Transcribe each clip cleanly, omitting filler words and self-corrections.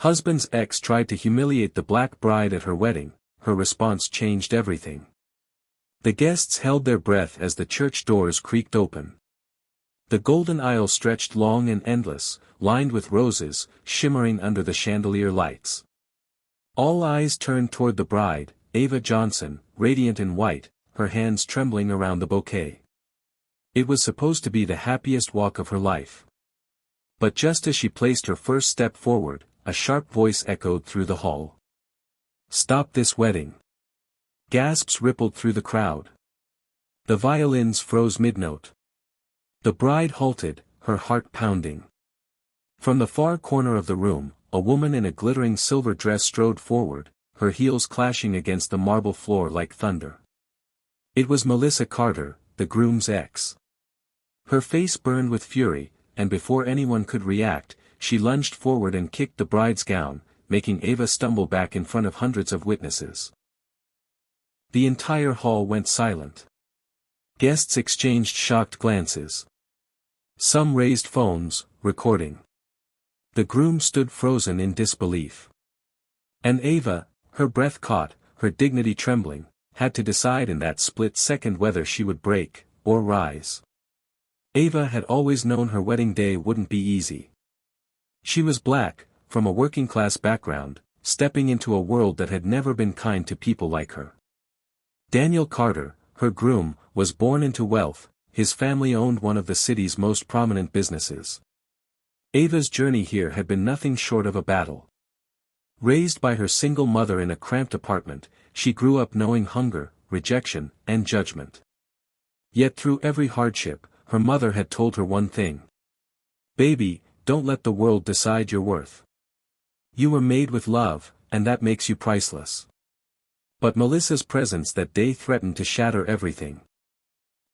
Husband's ex tried to humiliate the black bride at her wedding. Her response changed everything. The guests held their breath as the church doors creaked open. The golden aisle stretched long and endless, lined with roses, shimmering under the chandelier lights. All eyes turned toward the bride, Ava Johnson, radiant in white, her hands trembling around the bouquet. It was supposed to be the happiest walk of her life. But just as she placed her first step forward, a sharp voice echoed through the hall. "Stop this wedding." Gasps rippled through the crowd. The violins froze mid-note. The bride halted, her heart pounding. From the far corner of the room, a woman in a glittering silver dress strode forward, her heels clashing against the marble floor like thunder. It was Melissa Carter, the groom's ex. Her face burned with fury, and before anyone could react, she lunged forward and kicked the bride's gown, making Ava stumble back in front of hundreds of witnesses. The entire hall went silent. Guests exchanged shocked glances. Some raised phones, recording. The groom stood frozen in disbelief. And Ava, her breath caught, her dignity trembling, had to decide in that split second whether she would break, or rise. Ava had always known her wedding day wouldn't be easy. She was black, from a working-class background, stepping into a world that had never been kind to people like her. Daniel Carter, her groom, was born into wealth. His family owned one of the city's most prominent businesses. Ava's journey here had been nothing short of a battle. Raised by her single mother in a cramped apartment, she grew up knowing hunger, rejection, and judgment. Yet through every hardship, her mother had told her one thing. "Baby, don't let the world decide your worth. You were made with love, and that makes you priceless." But Melissa's presence that day threatened to shatter everything.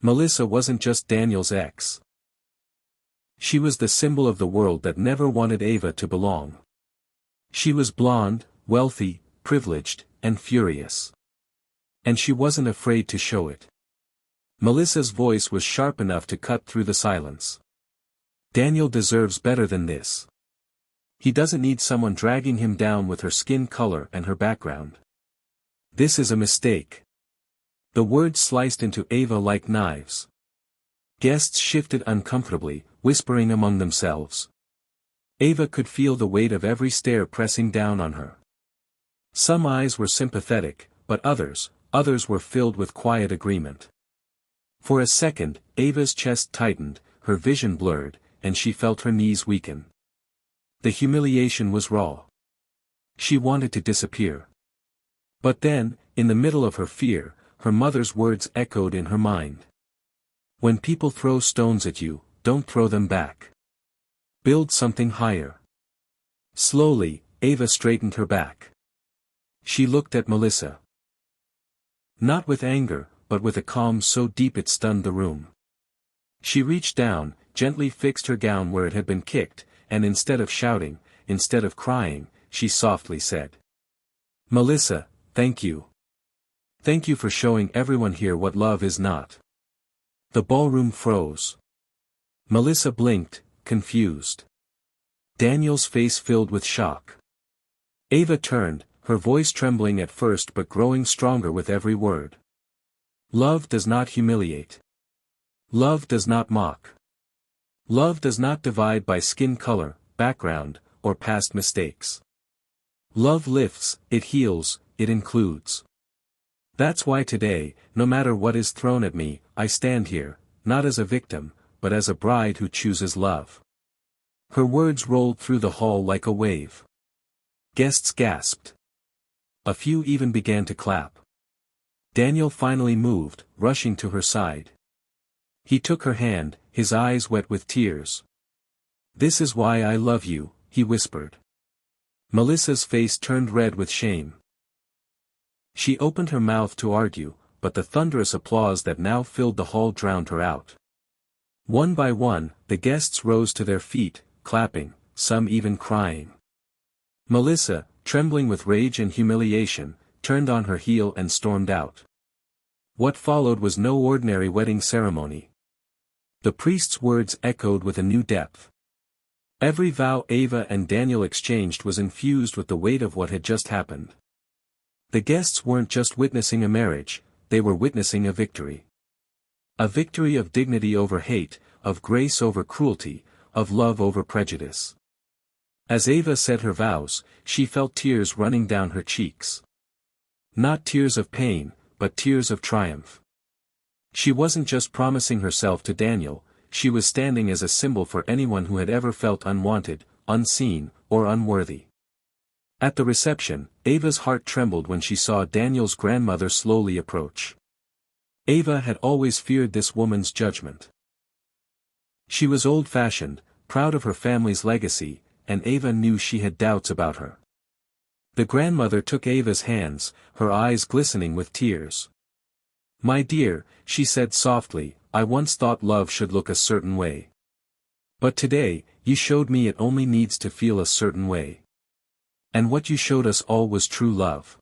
Melissa wasn't just Daniel's ex. She was the symbol of the world that never wanted Ava to belong. She was blonde, wealthy, privileged, and furious. And she wasn't afraid to show it. Melissa's voice was sharp enough to cut through the silence. "Daniel deserves better than this. He doesn't need someone dragging him down with her skin color and her background. This is a mistake." The words sliced into Ava like knives. Guests shifted uncomfortably, whispering among themselves. Ava could feel the weight of every stare pressing down on her. Some eyes were sympathetic, but others were filled with quiet agreement. For a second, Ava's chest tightened, her vision blurred, and she felt her knees weaken. The humiliation was raw. She wanted to disappear. But then, in the middle of her fear, her mother's words echoed in her mind. "When people throw stones at you, don't throw them back. Build something higher." Slowly, Ava straightened her back. She looked at Melissa. Not with anger, but with a calm so deep it stunned the room. She reached down, gently fixed her gown where it had been kicked, and instead of shouting, instead of crying, she softly said, "Melissa, thank you. Thank you for showing everyone here what love is not." The ballroom froze. Melissa blinked, confused. Daniel's face filled with shock. Ava turned, her voice trembling at first but growing stronger with every word. "Love does not humiliate. Love does not mock. Love does not divide by skin color, background, or past mistakes. Love lifts, it heals, it includes. That's why today, no matter what is thrown at me, I stand here, not as a victim, but as a bride who chooses love." Her words rolled through the hall like a wave. Guests gasped. A few even began to clap. Daniel finally moved, rushing to her side. He took her hand, his eyes wet with tears. "This is why I love you," he whispered. Melissa's face turned red with shame. She opened her mouth to argue, but the thunderous applause that now filled the hall drowned her out. One by one, the guests rose to their feet, clapping, some even crying. Melissa, trembling with rage and humiliation, turned on her heel and stormed out. What followed was no ordinary wedding ceremony. The priest's words echoed with a new depth. Every vow Ava and Daniel exchanged was infused with the weight of what had just happened. The guests weren't just witnessing a marriage, they were witnessing a victory. A victory of dignity over hate, of grace over cruelty, of love over prejudice. As Ava said her vows, she felt tears running down her cheeks. Not tears of pain, but tears of triumph. She wasn't just promising herself to Daniel, she was standing as a symbol for anyone who had ever felt unwanted, unseen, or unworthy. At the reception, Ava's heart trembled when she saw Daniel's grandmother slowly approach. Ava had always feared this woman's judgment. She was old-fashioned, proud of her family's legacy, and Ava knew she had doubts about her. The grandmother took Ava's hands, her eyes glistening with tears. "My dear," she said softly, "I once thought love should look a certain way. But today, you showed me it only needs to feel a certain way. And what you showed us all was true love.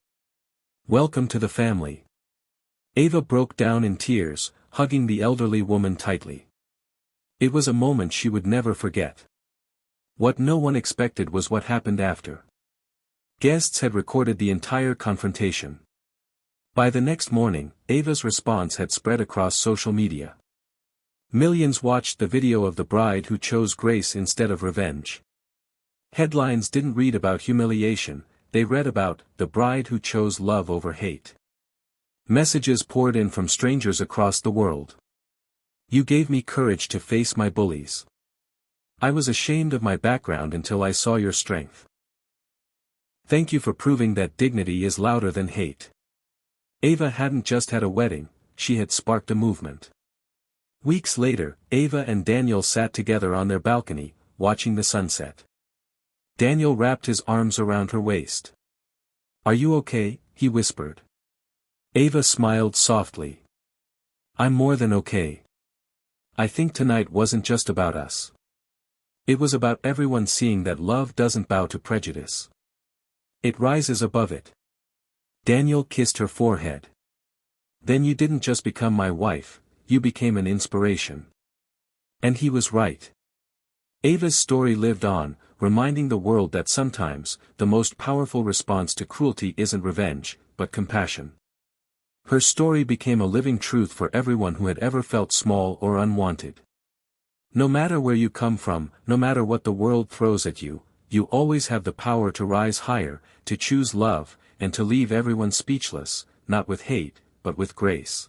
Welcome to the family." Ava broke down in tears, hugging the elderly woman tightly. It was a moment she would never forget. What no one expected was what happened after. Guests had recorded the entire confrontation. By the next morning, Ava's response had spread across social media. Millions watched the video of the bride who chose grace instead of revenge. Headlines didn't read about humiliation, they read about the bride who chose love over hate. Messages poured in from strangers across the world. "You gave me courage to face my bullies. I was ashamed of my background until I saw your strength. Thank you for proving that dignity is louder than hate." Ava hadn't just had a wedding, she had sparked a movement. Weeks later, Ava and Daniel sat together on their balcony, watching the sunset. Daniel wrapped his arms around her waist. "Are you okay?" he whispered. Ava smiled softly. "I'm more than okay. I think tonight wasn't just about us. It was about everyone seeing that love doesn't bow to prejudice. It rises above it." Daniel kissed her forehead. "Then you didn't just become my wife, you became an inspiration." And he was right. Ava's story lived on, reminding the world that sometimes, the most powerful response to cruelty isn't revenge, but compassion. Her story became a living truth for everyone who had ever felt small or unwanted. No matter where you come from, no matter what the world throws at you, you always have the power to rise higher, to choose love, and to leave everyone speechless, not with hate, but with grace.